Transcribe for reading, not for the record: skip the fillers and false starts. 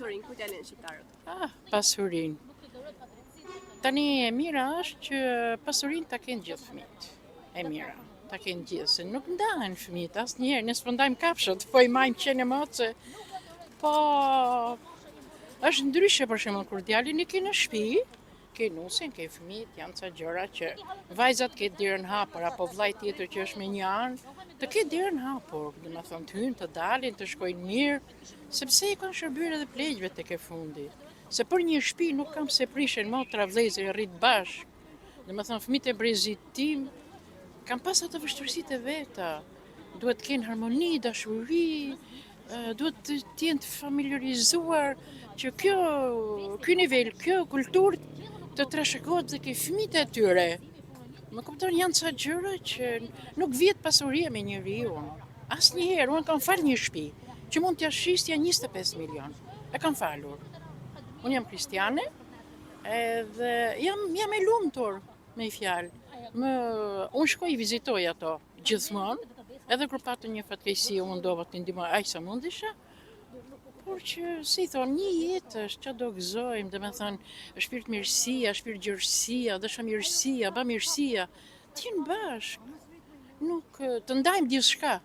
pasurinë, ku t'ja lënë shqiptarët? Pasurinë. Tani e mira është që pasurinë ta kenë gjithë fëmijët. E mira, ta kenë gjithë, se nuk ndahen fëmijët asnjëherë, ne s'po ndajmë kafshët, po i majmë qenë moce. Po është ndryshe për shembull kur djalin i ke në shtëpi, ke nusin, ke fëmijët, janë ca gjëra që vajzat ke derën hapur apo vllai tjetër që është me një anë, të ketë derën hapur, domethënë të hyjnë, të dalin, të shkojnë mirë, sepse i kanë shërbyer edhe pleqjve tek e fundi. Se për një shtëpi nuk kam se prishen motra vëllezër rrit bashk. Domethënë fëmijët e brezit tim kanë pas ato vështirësitë e veta. Duhet të kenë harmoni, dashuri, duhet të jenë të familiarizuar që ky nivel, kjo kulturë të trashëgohet dhe ke fëmijët e tyre. Më kupton, janë ca gjëra që nuk vjet pasuria me njeriu. Asnjëherë, unë kam falë një shtëpi që mund t'ja shisja 25 milion. E kam falur. Unë jam kristiane, edhe jam e lumtur me fjalë. Unë shkoj i vizitoj ato gjithmonë, edhe kur patën një fatkeqësi unë ndova të ndihmoj aq sa mundisha. Por që, si thonë, një jetë është që do gëzojmë, dhe me thënë, shpirt mirësia, shpirt gjërësia, dëshamirësia, bamirësia, t'jenë bashkë, nuk të ndajmë gjithçka.